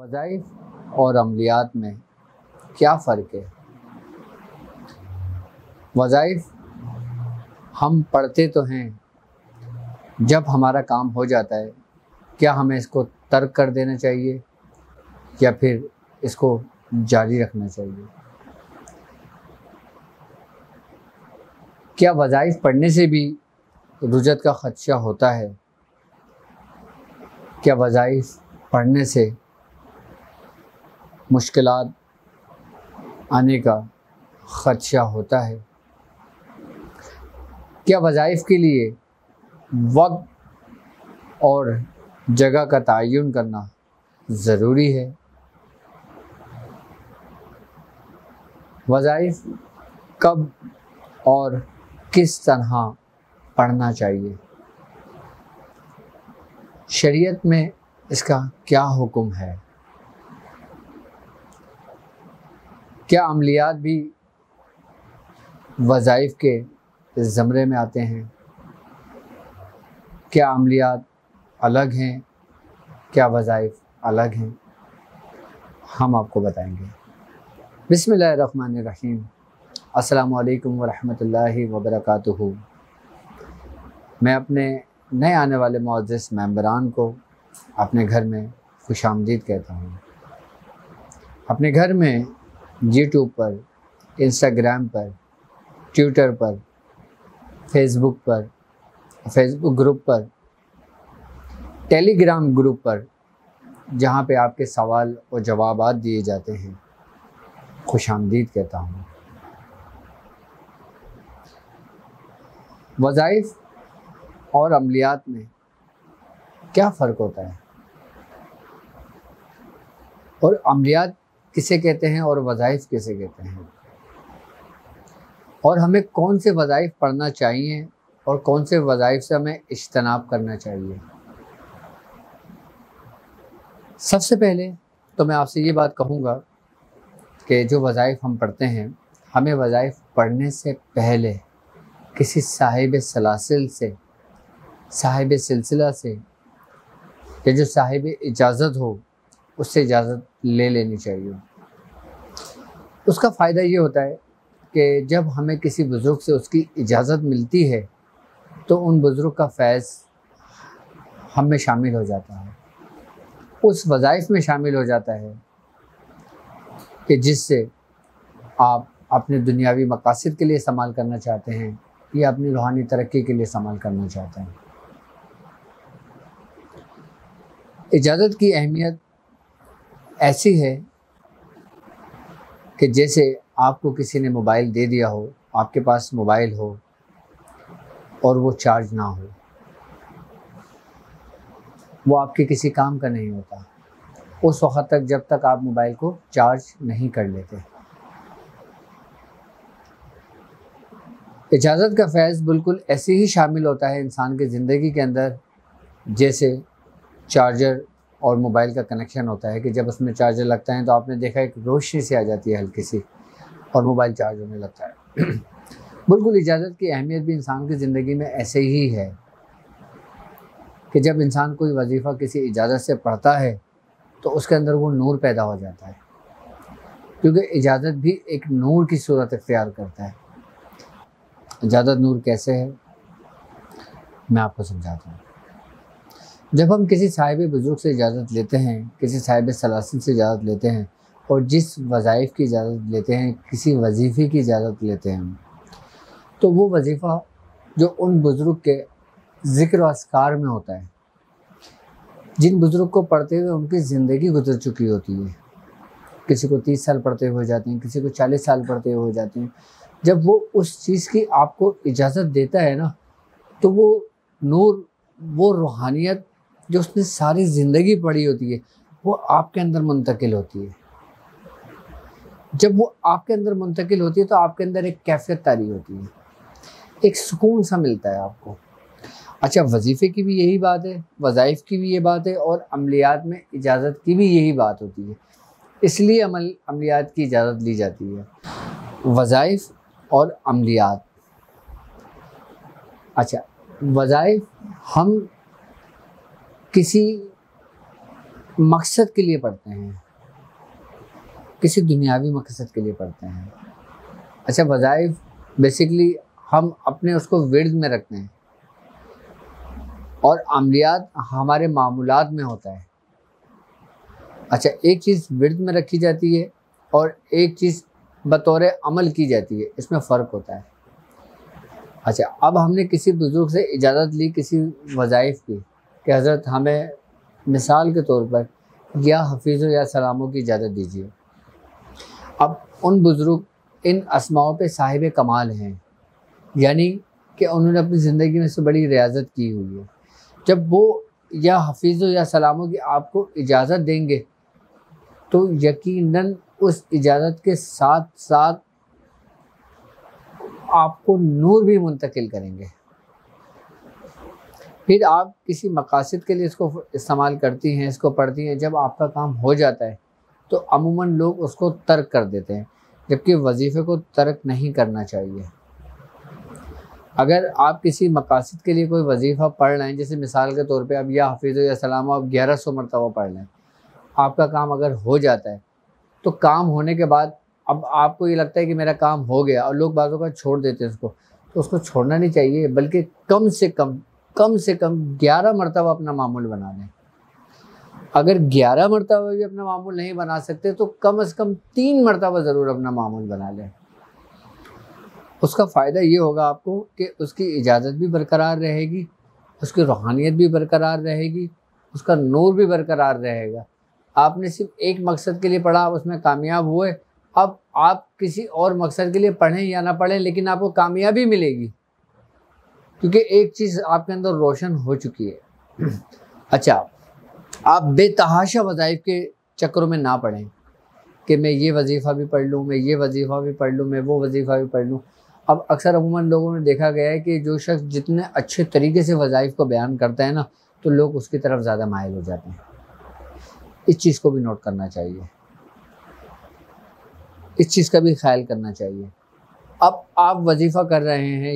वज़ाइफ और अमलियात में क्या फ़र्क है? वज़ाइफ हम पढ़ते तो हैं, जब हमारा काम हो जाता है क्या हमें इसको तर्क कर देना चाहिए या फिर इसको जारी रखना चाहिए? क्या वज़ाइफ पढ़ने से भी रुजत का ख़दशा होता है? क्या वज़ाइफ पढ़ने से मुश्किलात आने का ख़दशा होता है? क्या वज़ाइफ के लिए वक्त और जगह का तयन करना ज़रूरी है? वज़ाइफ कब और किस तरह पढ़ना चाहिए? शरीयत में इसका क्या हुक्म है? क्या अमलियात भी वज़ाइफ के ज़मरे में आते हैं? क्या अमलियात अलग हैं? क्या वज़ाइफ अलग हैं? हम आपको बताएंगे। बिस्मिल्लाहिर्रहमानिर्रहीम। अस्सलामु अलैकुम वरहमतुल्लाहि वबरकातुहू। मैं अपने नए आने वाले मुअज़्ज़िज़ मेंबरान को अपने घर में खुशामदीद कहता हूँ। अपने घर में यूट्यूब पर, इंस्टाग्राम पर, ट्विटर पर, फेसबुक ग्रुप पर, टेलीग्राम ग्रुप पर, जहाँ पे आपके सवाल और जवाबात दिए जाते हैं, खुशामदीद कहता हूँ। वज़ाइफ और अमलियात में क्या फ़र्क होता है और अमलियात किसे कहते हैं और वज़ाइफ किसे कहते हैं, और हमें कौन से वज़ाइफ पढ़ना चाहिए और कौन से वज़ाइफ से हमें इज्तनाब करना चाहिए? सबसे पहले तो मैं आपसे ये बात कहूँगा कि जो वज़ाइफ हम पढ़ते हैं, हमें वज़ाइफ पढ़ने से पहले किसी साहिब सिलसिला से या जो साहिब इजाज़त हो उससे इजाज़त ले लेनी चाहिए। उसका फ़ायदा ये होता है कि जब हमें किसी बुज़ुर्ग से उसकी इजाज़त मिलती है तो उन बुज़ुर्ग का फैज़ हम में शामिल हो जाता है, उस वज़ाइफ में शामिल हो जाता है कि जिससे आप अपने दुनियावी मकासद के लिए इस्तेमाल करना चाहते हैं या अपनी रूहानी तरक्की के लिए इस्तेमाल करना चाहते हैं। इजाज़त की अहमियत ऐसी है कि जैसे आपको किसी ने मोबाइल दे दिया हो, आपके पास मोबाइल हो और वो चार्ज ना हो, वो आपके किसी काम का नहीं होता उस वक़्त तक जब तक आप मोबाइल को चार्ज नहीं कर लेते। इजाज़त का फैज़ बिल्कुल ऐसे ही शामिल होता है इंसान की ज़िंदगी के अंदर जैसे चार्जर और मोबाइल का कनेक्शन होता है कि जब उसमें चार्जर लगता है तो आपने देखा एक रोशनी सी आ जाती है हल्की सी और मोबाइल चार्ज होने लगता है। बिल्कुल इजाज़त की अहमियत भी इंसान की ज़िंदगी में ऐसे ही है कि जब इंसान कोई वजीफ़ा किसी इजाज़त से पढ़ता है तो उसके अंदर वो नूर पैदा हो जाता है, क्योंकि इजाज़त भी एक नूर की सूरत इख्तियार करता है। इजाज़त नूर कैसे है मैं आपको समझाता हूँ। जब हम किसी साहिब बुज़ुर्ग से इजाज़त लेते हैं, किसी साहिब सलासिल से इजाज़त लेते हैं और जिस वज़ाइफ की इजाज़त लेते हैं, किसी वजीफ़े की इजाज़त लेते हैं, तो वो वजीफ़ा जो उन बुज़ुर्ग के ज़िक्र और अस्कार में होता है, जिन बुज़ुर्ग को पढ़ते हुए उनकी ज़िंदगी गुजर चुकी होती है, किसी को 30 साल पढ़ते हुए हो जाते हैं, किसी को 40 साल पढ़ते हुए हो जाते हैं, जब वो उस चीज़ की आपको इजाज़त देता है ना, तो वो नूर, वो रूहानियत जो उसने सारी ज़िंदगी पढ़ी होती है वो आपके अंदर मुंतकिल होती है। जब वो आपके अंदर मुंतकिल होती है तो आपके अंदर एक कैफियत तारी होती है, एक सुकून सा मिलता है आपको। अच्छा, वजीफ़े की भी यही बात है, वज़ाइफ की भी ये बात है और अमलियात में इजाज़त की भी यही बात होती है, इसलिए अमलियात की इजाज़त ली जाती है। वज़ाइफ और अमलियात, अच्छा, वज़ाइफ हम किसी मकसद के लिए पढ़ते हैं, किसी दुनियावी मकसद के लिए पढ़ते हैं। अच्छा, वज़ाइफ बेसिकली हम अपने उसको विर्द में रखते हैं और अमलियात हमारे मामूलात में होता है। अच्छा, एक चीज़ विर्द में रखी जाती है और एक चीज़ बतौर अमल की जाती है, इसमें फ़र्क होता है। अच्छा, अब हमने किसी बुज़ुर्ग से इजाज़त ली किसी वज़ाइफ की कि हज़रत हमें मिसाल के तौर पर या हफीज़ या सलामों की इजाज़त दीजिए। अब उन बुज़ुर्ग इन अस्माओं पे साहिब कमाल हैं, यानी कि उन्होंने अपनी ज़िंदगी में से बड़ी रियाज़त की हुई है। जब वो या हफीज़ या सलामों की आपको इजाज़त देंगे तो यकीनन उस इजाज़त के साथ साथ आपको नूर भी मुंतकिल करेंगे। फिर आप किसी मकासद के लिए इसको इस्तेमाल करती हैं, इसको पढ़ती हैं, जब आपका काम हो जाता है तो अमूमन लोग उसको तर्क कर देते हैं, जबकि वजीफ़े को तर्क नहीं करना चाहिए। अगर आप किसी मकासद के लिए कोई वजीफ़ा पढ़ रहे हैं, जैसे मिसाल के तौर पे अब या हफीज़ या सलाम आप 1100 मरतबा पढ़ लें, आपका काम अगर हो जाता है तो काम होने के बाद अब आपको ये लगता है कि मेरा काम हो गया और लोग बाज़ों का छोड़ देते हैं उसको, तो उसको छोड़ना नहीं चाहिए, बल्कि कम से कम 11 मरतबा अपना मामूल बना लें। अगर 11 मरतबा भी अपना मामूल नहीं बना सकते तो कम से कम 3 मरतबा ज़रूर अपना मामूल बना लें। उसका फ़ायदा ये होगा आपको कि उसकी इजाज़त भी बरकरार रहेगी, उसकी रूहानियत भी बरकरार रहेगी, उसका नूर भी बरकरार रहेगा। आपने सिर्फ एक मकसद के लिए पढ़ा, आप उसमें कामयाब हुए, अब आप किसी और मकसद के लिए पढ़ें या ना पढ़ें लेकिन आपको कामयाबी मिलेगी, क्योंकि एक चीज़ आपके अंदर रोशन हो चुकी है। अच्छा, आप बेतहाशा वज़ाइफ के चक्करों में ना पढ़ें कि मैं ये वजीफ़ा भी पढ़ लूँ, मैं ये वजीफ़ा भी पढ़ लूँ, मैं वो वजीफ़ा भी पढ़ लूँ। अब अक्सर अमूमन लोगों ने देखा गया है कि जो शख्स जितने अच्छे तरीके से वज़ाइफ को बयान करता है ना, तो लोग उसकी तरफ ज़्यादा माइल हो जाते हैं। इस चीज़ को भी नोट करना चाहिए, इस चीज़ का भी ख्याल करना चाहिए। अब आप वजीफ़ा कर रहे हैं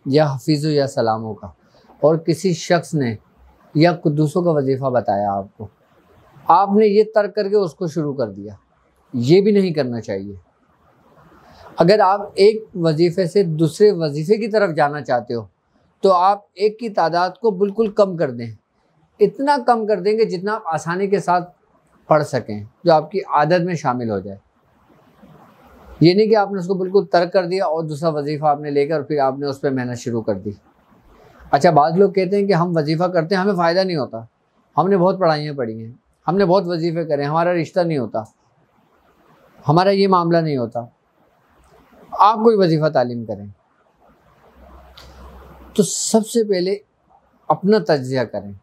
या हफीज़ या सलामों का, और किसी शख्स ने या कुद्दूसों का वजीफ़ा बताया आपको, आपने ये तर्क करके उसको शुरू कर दिया, ये भी नहीं करना चाहिए। अगर आप एक वजीफ़े से दूसरे वजीफ़े की तरफ जाना चाहते हो तो आप एक की तादाद को बिल्कुल कम कर दें, इतना कम कर देंगे जितना आप आसानी के साथ पढ़ सकें, जो आपकी आदत में शामिल हो जाए। ये नहीं कि आपने उसको बिल्कुल तर्क कर दिया और दूसरा वजीफ़ा आपने लेकर फिर आपने उस पर मेहनत शुरू कर दी। अच्छा, बाद लोग कहते हैं कि हम वजीफ़ा करते हैं, हमें फ़ायदा नहीं होता, हमने बहुत पढ़ाइयाँ पढ़ी हैं, हमने बहुत वजीफ़े करे, हमारा रिश्ता नहीं होता, हमारा ये मामला नहीं होता। आप कोई वजीफ़ा तालीम करें तो सबसे पहले अपना तज्ज़िया करें,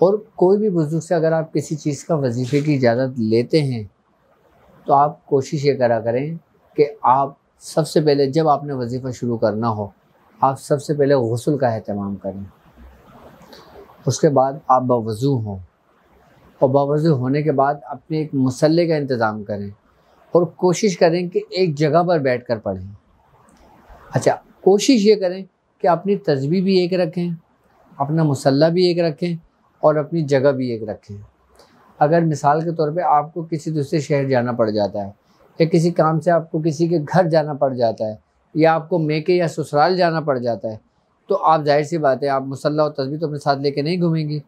और कोई भी बुज़ुर्ग से अगर आप किसी चीज़ का वजीफ़े की इजाज़त लेते हैं तो आप कोशिश ये करा करें कि आप सबसे पहले जब आपने वजीफ़ा शुरू करना हो, आप सबसे पहले गुस्ल का एहतमाम करें, उसके बाद आप बावज़ू हों, और बावज़ू होने के बाद अपने एक मुसल्ले का इंतज़ाम करें और कोशिश करें कि एक जगह पर बैठकर पढ़ें। अच्छा, कोशिश ये करें कि अपनी तस्बीह भी एक रखें, अपना मुसल्ला भी एक रखें और अपनी जगह भी एक रखें। अगर मिसाल के तौर पे आपको किसी दूसरे शहर जाना पड़ जाता है, या किसी काम से आपको किसी के घर जाना पड़ जाता है, या आपको मेके या ससुराल जाना पड़ जाता है, तो आप जाहिर सी बात है आप मुसल्ला और तस्बीह तो अपने साथ लेके नहीं घूमेंगी।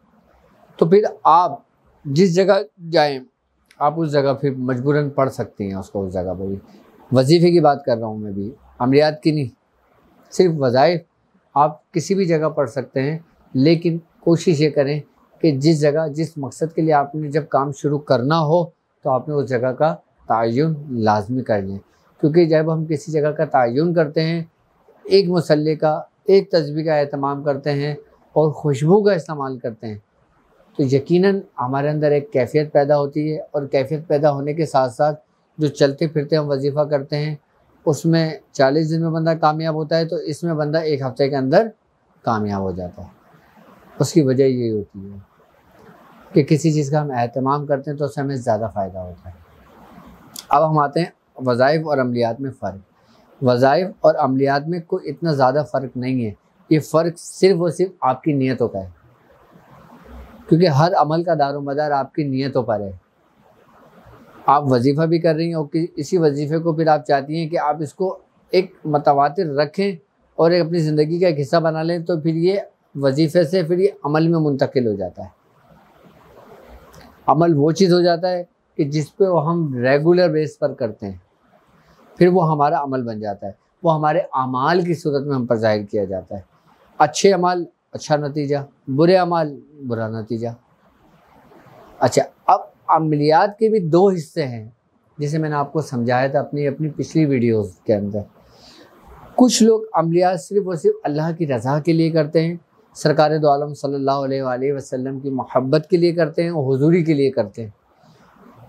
तो फिर आप जिस जगह जाएं, आप उस जगह फिर मजबूरन पढ़ सकती हैं उसको, उस जगह पर भी। वजीफ़े की बात कर रहा हूँ मैं भी, अमलियात की नहीं, सिर्फ वज़ाइफ आप किसी भी जगह पढ़ सकते हैं, लेकिन कोशिश ये करें कि जिस जगह जिस मकसद के लिए आपने जब काम शुरू करना हो तो आपने उस जगह का तयन लाजमी कर लें, क्योंकि जब हम किसी जगह का तयन करते हैं, एक मुसल्ले का, एक तस्बीह का एहतमाम करते हैं और खुशबू का इस्तेमाल करते हैं, तो यकीनन हमारे अंदर एक कैफियत पैदा होती है, और कैफियत पैदा होने के साथ साथ जो चलते फिरते हम वजीफ़ा करते हैं उसमें 40 दिन में बंदा कामयाब होता है, तो इसमें बंदा 1 हफ़्ते के अंदर कामयाब हो जाता है। उसकी वजह यही होती है कि किसी चीज़ का हम एहतमाम करते हैं तो उससे हमें ज़्यादा फ़ायदा होता है। अब हम आते हैं वज़ाइफ़ और अमलियात में फ़र्क। वज़ाइफ़ और अमलियात में कोई इतना ज़्यादा फ़र्क नहीं है, ये फ़र्क सिर्फ़ और सिर्फ आपकी नीयतों का है, क्योंकि हर अमल का दारोमदार आपकी नीयतों पर है। आप वजीफ़ा भी कर रही हैं और इसी वजीफ़े को फिर आप चाहती हैं कि आप इसको एक मतवातिर रखें और एक अपनी ज़िंदगी का एक हिस्सा बना लें, तो फिर ये वजीफ़े से फिर ये अमल में मुंतकिल हो जाता है। अमल वो चीज़ हो जाता है कि जिस पे वो हम रेगुलर बेस पर करते हैं, फिर वो हमारा अमल बन जाता है। वो हमारे अमाल की सूरत में हम पर ज़ाहिर किया जाता है। अच्छे अमाल अच्छा नतीजा, बुरे अमाल बुरा नतीजा। अच्छा, अब अमलियात के भी दो हिस्से हैं, जिसे मैंने आपको समझाया था अपनी पिछली वीडियोस के अंदर। कुछ लोग अमलियात सिर्फ़ और सिर्फ अल्लाह की रज़ा के लिए करते हैं, सरकार दो आलम सल्लल्लाहु अलैहि वसल्लम की मोहब्बत के लिए करते हैं और हुजूरी के लिए करते हैं।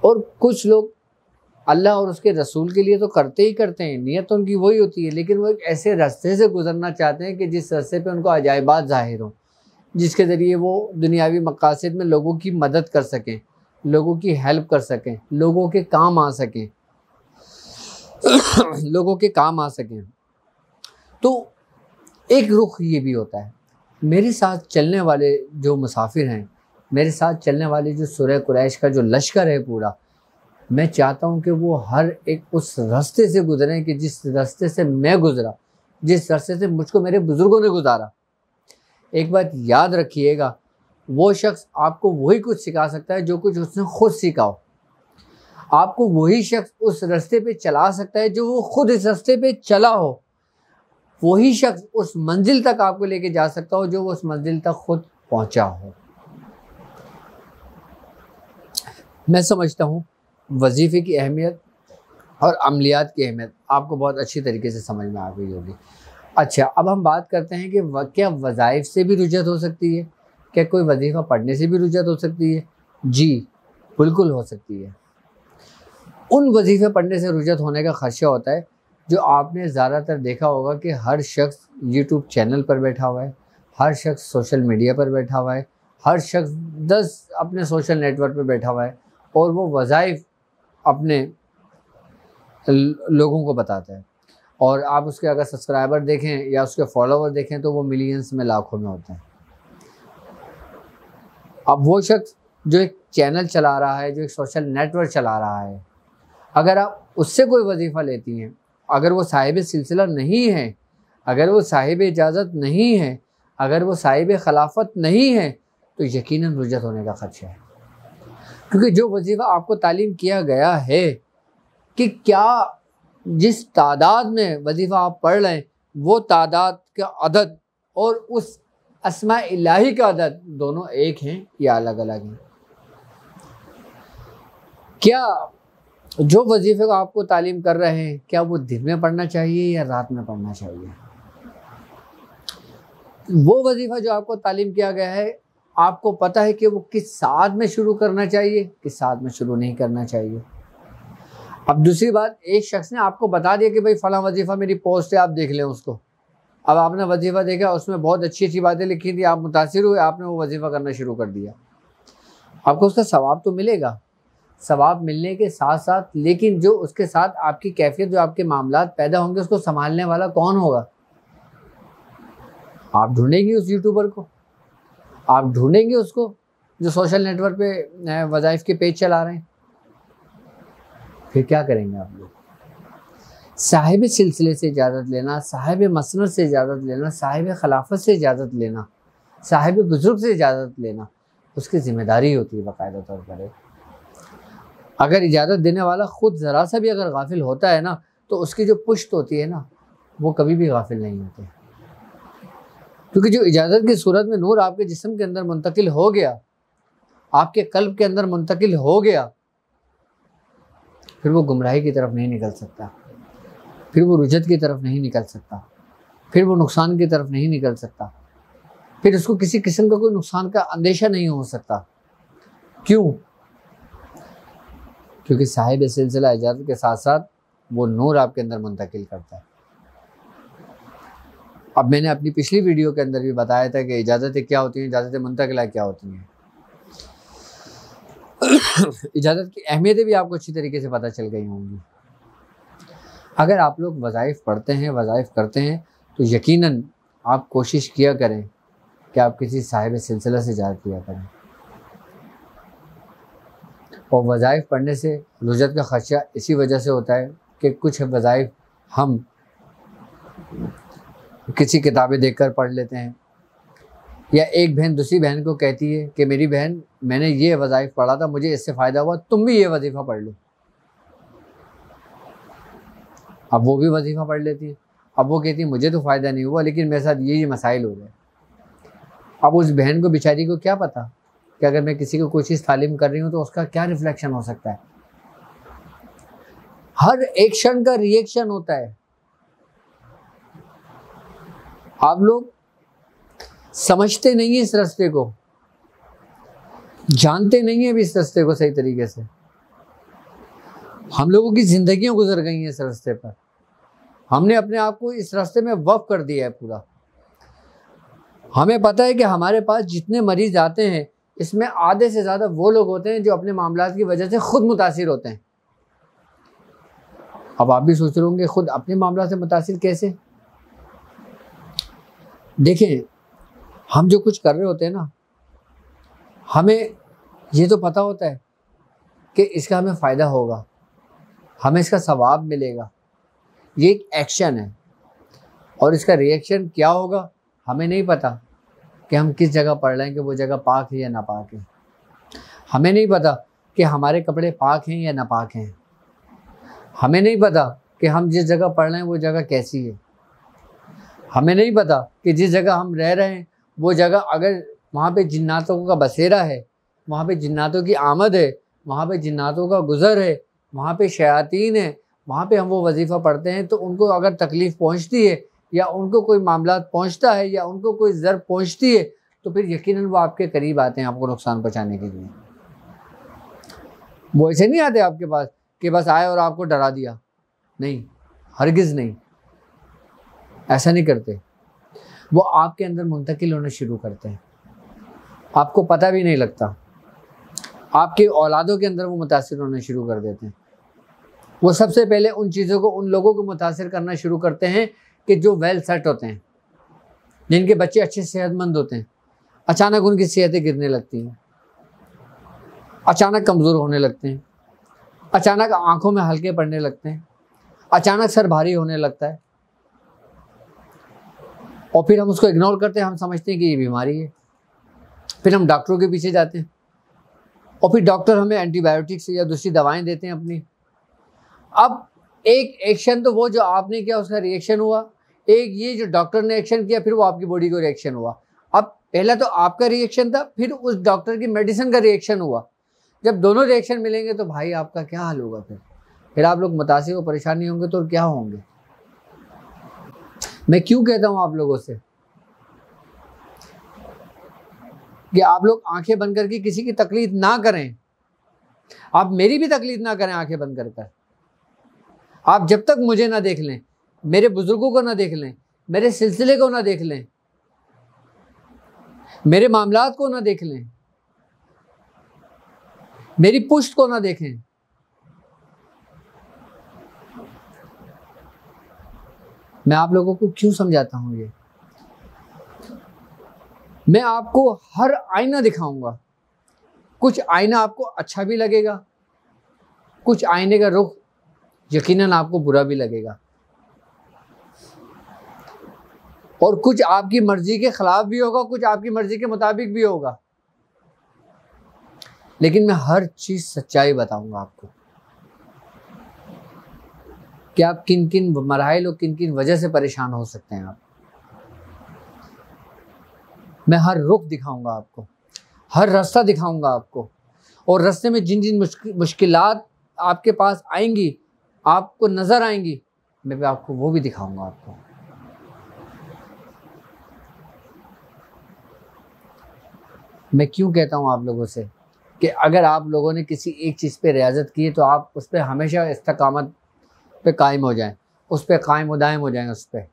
और कुछ लोग अल्लाह और उसके रसूल के लिए तो करते ही करते हैं, नीयत उनकी वही होती है, लेकिन वो एक ऐसे रास्ते से गुजरना चाहते हैं कि जिस रास्ते पे उनको अजायबात ज़ाहिर हों, जिसके ज़रिए वो दुनियावी मकासद में लोगों की मदद कर सकें, लोगों की हेल्प कर सकें, लोगों के काम आ सकें लोगों के काम आ सकें। तो एक रुख ये भी होता है, मेरे साथ चलने वाले जो मुसाफिर हैं, मेरे साथ चलने वाले जो सूरह कुरैश का जो लश्कर है पूरा, मैं चाहता हूँ कि वो हर एक उस रास्ते से गुजरें कि जिस रास्ते से मैं गुज़रा, जिस रास्ते से मुझको मेरे बुज़ुर्गों ने गुजारा। एक बात याद रखिएगा, वो शख्स आपको वही कुछ सिखा सकता है जो कुछ उसने खुद सीखा हो। आपको वही शख्स उस रास्ते पे चला सकता है जो वो खुद इस रास्ते पे चला हो। वही शख्स उस मंजिल तक आपको लेके जा सकता हो जो वो उस मंजिल तक खुद पहुंचा हो। मैं समझता हूँ वजीफ़े की अहमियत और अमलियात की अहमियत आपको बहुत अच्छी तरीके से समझ में आ गई होगी। अच्छा, अब हम बात करते हैं कि क्या वज़ाइफ से भी रुजत हो सकती है? क्या कोई वजीफ़ा पढ़ने से भी रुजत हो सकती है? जी, बिल्कुल हो सकती है। उन वजीफ़े पढ़ने से रुजत होने का ख़दशा होता है जो आपने ज़्यादातर देखा होगा कि हर शख्स यूट्यूब चैनल पर बैठा हुआ है, हर शख्स सोशल मीडिया पर बैठा हुआ है, हर शख्स 10 अपने सोशल नेटवर्क पर बैठा हुआ है और वो वज़ाइफ अपने लोगों को बताता है। और आप उसके अगर सब्सक्राइबर देखें या उसके फॉलोवर देखें तो वो मिलियंस में, लाखों में होते हैं। अब वो शख्स जो एक चैनल चला रहा है, जो एक सोशल नेटवर्क चला रहा है, अगर आप उससे कोई वजीफ़ा लेती हैं, अगर वो साहिब सिलसिला नहीं है, अगर वो साहिब इजाज़त नहीं है, अगर वो साहिब खिलाफत नहीं है, तो यकीनन रुजत होने का ख़दशा है। क्योंकि जो वजीफ़ा आपको तालीम किया गया है कि क्या जिस तादाद में वजीफ़ा आप पढ़ रहे हैं, वो तादाद का अदद और उस अस्मा इलाही का अदद दोनों एक हैं या अलग अलग हैं? क्या जो वजीफ़े को आपको तालीम कर रहे हैं, क्या वो दिन में पढ़ना चाहिए या रात में पढ़ना चाहिए? वो वजीफ़ा जो आपको तालीम किया गया है, आपको पता है कि वो किस साथ में शुरू करना चाहिए, किस साथ में शुरू नहीं करना चाहिए। अब दूसरी बात, एक शख्स ने आपको बता दिया कि भाई फ़लाँ वजीफ़ा मेरी पोस्ट है, आप देख लें उसको। अब आपने वजीफ़ा देखा, उसमें बहुत अच्छी अच्छी बातें लिखी थी, आप मुतासिर हुए, आपने वो वजीफ़ा करना शुरू कर दिया। आपको उसका सवाब तो मिलेगा, सवाब मिलने के साथ साथ, लेकिन जो उसके साथ आपकी कैफियत, जो आपके मामलात पैदा होंगे, उसको संभालने वाला कौन होगा? आप ढूंढेंगे उस यूट्यूबर को, आप ढूंढेंगे उसको जो सोशल नेटवर्क पे वज़ाइफ के पेज चला रहे हैं। फिर क्या करेंगे आप लोग? साहिब सिलसिले से इजाज़त लेना, साहिब मसनद से इजाज़त लेना, साहिब खिलाफत से इजाज़त लेना, साहिब बुजुर्ग से इजाज़त लेना, उसकी ज़िम्मेदारी होती है बाकायदा तौर पर। अगर इजाज़त देने वाला ख़ुद ज़रा सा भी अगर गाफिल होता है ना, तो उसकी जो पुश्त होती है ना, वो कभी भी गाफिल नहीं होते। क्योंकि जो इजाज़त की सूरत में नूर आपके जिस्म के अंदर मुंतकिल हो गया, आपके कल्ब के अंदर मुंतकिल हो गया, फिर वो गुमराही की तरफ नहीं निकल सकता, फिर वो रुजत की तरफ नहीं निकल सकता, फिर वो नुकसान की तरफ नहीं निकल सकता, फिर उसको किसी किस्म का कोई नुकसान का अंदेशा नहीं हो सकता। क्यों? क्योंकि साहिब सिलसिला इजाज़त के साथ साथ वो नूर आपके अंदर मुंतकिल करता है। अब मैंने अपनी पिछली वीडियो के अंदर भी बताया था कि इजाज़तें क्या होती हैं, इजाज़तें मुंतकिला क्या होती हैं। इजाज़त की अहमियतें भी आपको अच्छी तरीके से पता चल गई होंगी। अगर आप लोग वज़ाइफ पढ़ते हैं, वज़ाइफ करते हैं, तो यकीनन आप कोशिश किया करें कि आप किसी साहिब सिलसिला से इजाज़त किया करें। और वज़ाइफ पढ़ने से रुजत का ख़दशा इसी वजह से होता है कि कुछ वज़ाइफ हम किसी किताबें देखकर पढ़ लेते हैं, या एक बहन दूसरी बहन को कहती है कि मेरी बहन मैंने ये वज़ाइफ पढ़ा था, मुझे इससे फ़ायदा हुआ, तुम भी ये वजीफ़ा पढ़ लो। अब वो भी वजीफ़ा पढ़ लेती है। अब वो कहती है मुझे तो फ़ायदा नहीं हुआ, लेकिन मेरे साथ ये मसाइल हो गए। अब उस बहन को बेचारी को क्या पता कि अगर मैं किसी को कोई चीज़ तालीम कर रही हूँ तो उसका क्या रिफ्लेक्शन हो सकता है। हर एक्शन का रिएक्शन होता है। आप लोग समझते नहीं है इस रास्ते को, जानते नहीं है भी इस रास्ते को सही तरीके से। हम लोगों की जिंदगियां गुजर गई हैं इस रास्ते पर। हमने अपने आप को इस रास्ते में वक्फ कर दिया है पूरा। हमें पता है कि हमारे पास जितने मरीज आते हैं इसमें आधे से ज़्यादा वो लोग होते हैं जो अपने मामलात की वजह से खुद मुतासिर होते हैं। अब आप भी सोच रहे होंगे खुद अपने मामला से मुतासिर कैसे। देखें, हम जो कुछ कर रहे होते हैं ना, हमें ये तो पता होता है कि इसका हमें फ़ायदा होगा, हमें इसका सवाब मिलेगा, ये एक एक्शन है। और इसका रिएक्शन क्या होगा हमें नहीं पता कि हम किस जगह पढ़ रहे हैं कि वो जगह पाक है या नापाक है। हमें नहीं पता कि हमारे कपड़े पाक हैं या नापाक हैं। हमें नहीं पता कि हम जिस जगह पढ़ रहे हैं वो जगह कैसी है। हमें नहीं पता कि जिस जगह हम रह रहे हैं वो जगह अगर वहाँ पे जिन्नातों का बसेरा है, वहाँ पे जिन्नातों की आमद है, वहाँ पे जिन्नातों का गुज़र है, वहाँ पे शयातीन है, वहाँ पे हम वो वजीफ़ा पढ़ते हैं तो उनको अगर तकलीफ़ पहुँचती है या उनको कोई मामला पहुँचता है या उनको कोई ज़र पहुँचती है तो फिर यकीनन वो आपके करीब आते हैं आपको नुकसान पहुँचाने के लिए। वो ऐसे नहीं आते आपके पास कि बस आए और आपको डरा दिया, नहीं, हरगिज़ नहीं, ऐसा नहीं करते। वो आपके अंदर मुंतकिल होना शुरू करते हैं, आपको पता भी नहीं लगता। आपके औलादों के अंदर वो मुतासिर होना शुरू कर देते हैं। वो सबसे पहले उन चीज़ों को, उन लोगों को मुतासिर करना शुरू करते हैं कि जो वेल सेट होते हैं, जिनके बच्चे अच्छे सेहतमंद होते हैं। अचानक उनकी सेहतें गिरने लगती हैं, अचानक कमज़ोर होने लगते हैं, अचानक आंखों में हल्के पड़ने लगते हैं, अचानक सर भारी होने लगता है और फिर हम उसको इग्नोर करते हैं। हम समझते हैं कि ये बीमारी है। फिर हम डॉक्टरों के पीछे जाते हैं और फिर डॉक्टर हमें एंटीबायोटिक्स या दूसरी दवाएं देते हैं अपनी। अब एक एक्शन तो वो जो आपने किया उसका रिएक्शन हुआ, एक ये जो डॉक्टर ने एक्शन किया फिर वो आपकी बॉडी को रिएक्शन हुआ। अब पहला तो आपका रिएक्शन था, फिर उस डॉक्टर की मेडिसिन का रिएक्शन हुआ। जब दोनों रिएक्शन मिलेंगे तो भाई आपका क्या हाल होगा। फिर आप लोग मुतासिर और परेशानी होंगे तो क्या होंगे। मैं क्यों कहता हूँ आप लोगों से कि आप लोग आंखें बंद करके किसी की तकलीफ ना करें। आप मेरी भी तकलीफ ना करें आंखें बंद कर। आप जब तक मुझे ना देख लें, मेरे बुजुर्गों को ना देख लें, मेरे सिलसिले को ना देख लें, मेरे मामलात को ना देख लें, मेरी पुश्त को ना देखें, मैं आप लोगों को क्यों समझाता हूं ये। मैं आपको हर आईना दिखाऊंगा। कुछ आईना आपको अच्छा भी लगेगा, कुछ आईने का रुख यकीनन आपको बुरा भी लगेगा, और कुछ आपकी मर्जी के खिलाफ भी होगा, कुछ आपकी मर्जी के मुताबिक भी होगा। लेकिन मैं हर चीज सच्चाई बताऊंगा आपको कि आप किन किन मराहिल और किन किन वजह से परेशान हो सकते हैं। आप, मैं हर रुख दिखाऊंगा आपको, हर रास्ता दिखाऊंगा आपको, और रास्ते में जिन जिन मुश्किलात आपके पास आएंगी, आपको नजर आएंगी, मैं भी आपको वो भी दिखाऊंगा आपको। मैं क्यों कहता हूं आप लोगों से कि अगर आप लोगों ने किसी एक चीज़ पे रियाजत की है तो आप उस पर हमेशा इस्तकामत पे कायम हो जाएं, उस पर कायम व दायम हो जाएं, उस पर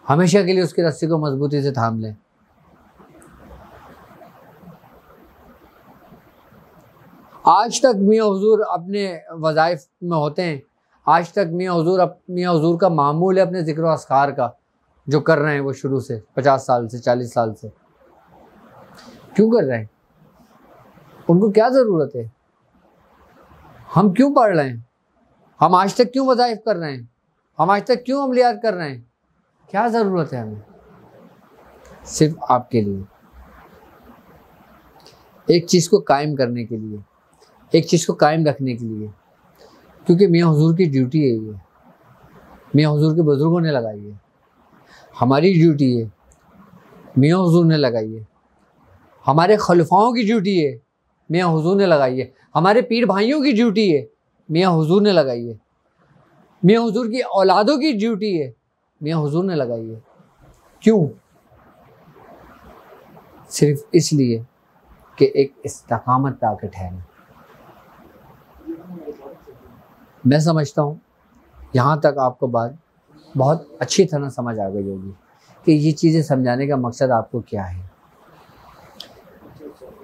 हमेशा के लिए उसकी रस्सी को मजबूती से थाम लें। आज तक मियाँ हुजूर अपने वज़ाइफ में होते हैं, आज तक मियाँ हुजूर का मामूल है अपने ज़िक्र व अस्कार का जो कर रहे हैं वो शुरू से 50 साल से 40 साल से। क्यों कर रहे हैं? उनको क्या ज़रूरत है? हम क्यों पढ़ रहे हैं, हम आज तक क्यों वज़ाइफ कर रहे हैं, हम आज तक क्यों अमलियात कर रहे हैं, क्या ज़रूरत है हमें? सिर्फ आपके लिए, एक चीज़ को कायम करने के लिए, एक चीज़ को कायम रखने के लिए, क्योंकि मियाँ हुजूर की ड्यूटी है ये, मियाँ हुजूर के बुज़ुर्गों ने लगाई है, हमारी ड्यूटी है, मियाँ हुजूर ने लगाई है, हमारे खलीफाओं की ड्यूटी है, मियाँ हुजूर ने लगाई है, हमारे पीर भाइयों की ड्यूटी है, मियाँ हुजूर ने लगाई है, मियाँ हुजूर की औलादों की ड्यूटी है, मियाँ हुजूर ने लगाई है। क्यों? सिर्फ इसलिए कि एक इस्तिकामत पे आके ठहरें। मैं समझता हूँ यहाँ तक आपको बात बहुत अच्छी तरह समझ आ गई होगी कि ये चीज़ें समझाने का मकसद आपको क्या है।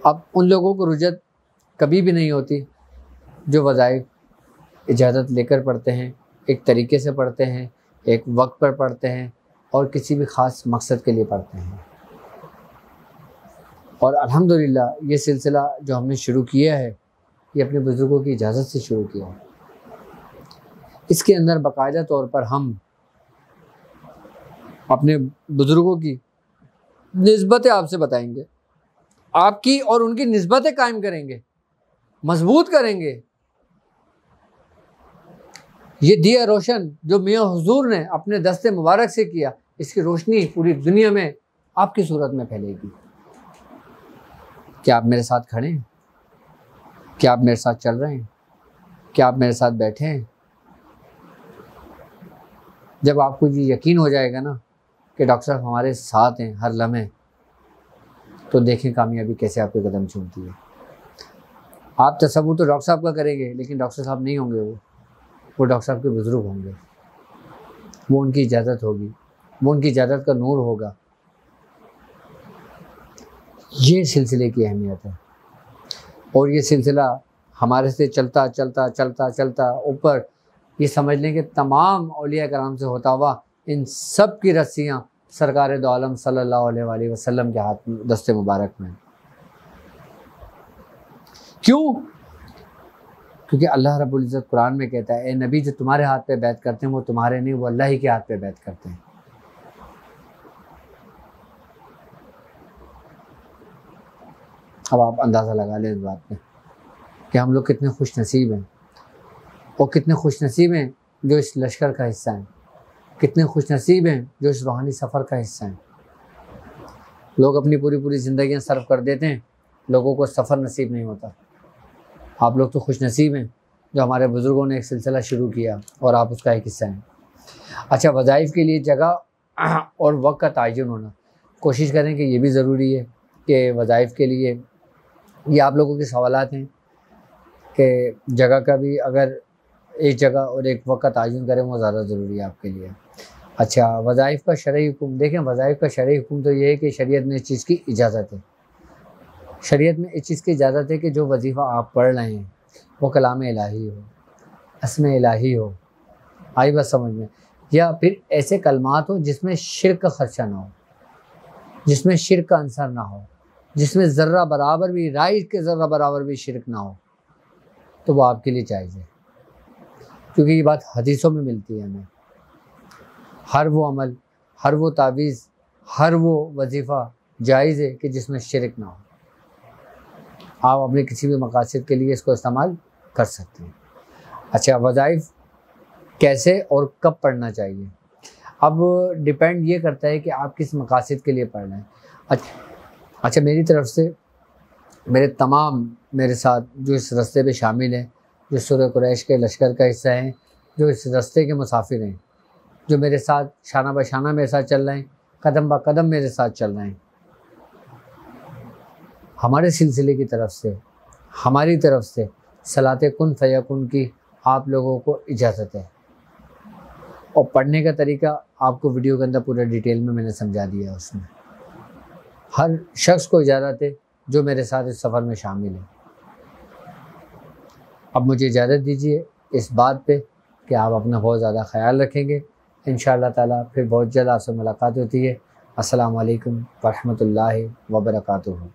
अब उन लोगों को रुजत कभी भी नहीं होती जो वज़ाइफ इजाज़त लेकर पढ़ते हैं, एक तरीके से पढ़ते हैं, एक वक्त पर पढ़ते हैं और किसी भी ख़ास मकसद के लिए पढ़ते हैं। और अल्हम्दुलिल्लाह ये सिलसिला जो हमने शुरू किया है ये अपने बुज़ुर्गों की इजाज़त से शुरू किया है। इसके अंदर बाकायदा तौर पर हम अपने बुज़ुर्गों की निस्बतें आपसे बताएंगे, आपकी और उनकी निस्बतें कायम करेंगे, मजबूत करेंगे। ये दिया रोशन जो मियाँ हुजूर ने अपने दस्ते मुबारक से किया, इसकी रोशनी पूरी दुनिया में आपकी सूरत में फैलेगी। क्या आप मेरे साथ खड़े हैं? क्या आप मेरे साथ चल रहे हैं? क्या आप मेरे साथ बैठे हैं? जब आपको ये यकीन हो जाएगा ना कि डॉक्टर साहब हमारे साथ हैं हर लम्हे, तो देखें कामयाबी कैसे आपके कदम चूमती है। आप तसव्वुर तो डॉक्टर साहब का करेंगे, लेकिन डॉक्टर साहब नहीं होंगे, वो डॉक्टर साहब के बुज़ुर्ग होंगे, वो उनकी इजाज़त होगी, वो उनकी इजाज़त का नूर होगा। ये सिलसिले की अहमियत है और ये सिलसिला हमारे से चलता चलता चलता चलता ऊपर ये समझ लें कि तमाम औलिया कराम से होता हुआ इन सब की रस्सियाँ सरकार दो आलम सल्लल्लाहु अलैहि वसल्लम के हाथ में, दस्ते मुबारक में। क्यों? क्योंकि अल्लाह रब्बुल इज़्ज़त कुरान में कहता है, ए नबी जो तुम्हारे हाथ पे बैत करते हैं वो तुम्हारे नहीं, वो अल्लाह ही के हाथ पे बैत करते हैं। अब आप अंदाज़ा लगा लें इस बात में कि हम लोग कितने खुश नसीब हैं और कितने खुश नसीब हैं जो इस लश्कर का हिस्सा हैं, कितने खुश नसीब हैं जो इस रूहानी सफ़र का हिस्सा हैं। लोग अपनी पूरी पूरी ज़िंदगियाँ सर्व कर देते हैं, लोगों को सफ़र नसीब नहीं होता। आप लोग तो खुश नसीब हैं जो हमारे बुज़ुर्गों ने एक सिलसिला शुरू किया और आप उसका एक हिस्सा हैं। अच्छा, वज़ाइफ के लिए जगह और वक्त का तयन होना, कोशिश करें कि ये भी ज़रूरी है कि वज़ाइफ के लिए ये आप लोगों के सवालात हैं कि जगह का भी अगर एक जगह और एक वक्त का तयन करें वो ज़्यादा ज़रूरी है आपके लिए। अच्छा, वज़ाइफ का शरई हुक्म देखें, वज़ाइफ का शरई हुक्म तो ये है कि शरीयत में इस चीज़ की इजाज़त है, शरीयत में इस चीज़ की इजाज़त है कि जो वजीफ़ा आप पढ़ रहे हैं वो कलाम इलाही हो, अस्मे इलाही हो, आई बात समझ में, या फिर ऐसे कलमात हो जिसमें शिर्क का खर्चा ना हो, जिसमें शिर्क का अंसर ना हो, जिसमें ज़र्रा बराबर भी, राई के ज़र्रा बराबर भी शिर्क ना हो, तो वो आपके लिए जायज़ है। क्योंकि ये बात हदीसों में मिलती है हमें। हर वो अमल, हर वो तावीज़, हर वो वजीफ़ा जायज़ है कि जिसमें शिर्क ना हो। आप अपने किसी भी मकासद के लिए इसको इस्तेमाल कर सकते हैं। अच्छा, वज़ाइफ कैसे और कब पढ़ना चाहिए, अब डिपेंड ये करता है कि आप किस मकासद के लिए पढ़ रहे हैं। अच्छा, मेरी तरफ से मेरे साथ जो इस रास्ते पे शामिल हैं, जो सूरह कुरैश के लश्कर का हिस्सा हैं, जो इस रास्ते के मुसाफिर हैं, जो मेरे साथ शाना बशाना मेरे साथ चल रहे हैं, कदम ब कदम मेरे साथ चल रहे हैं, हमारे सिलसिले की तरफ से, हमारी तरफ से सलाते कुन फयकुन की आप लोगों को इजाज़त है। और पढ़ने का तरीका आपको वीडियो के अंदर पूरा डिटेल में मैंने समझा दिया है। उसमें हर शख्स को इजाज़त है जो मेरे साथ इस सफ़र में शामिल है। अब मुझे इजाज़त दीजिए इस बात पे कि आप अपना बहुत ज़्यादा ख्याल रखेंगे। इंशाअल्लाह ताला फिर बहुत जल्द आपसे मुलाकात होती है। अस्सलामु अलैकुम व रहमतुल्लाहि व बरकातुहू।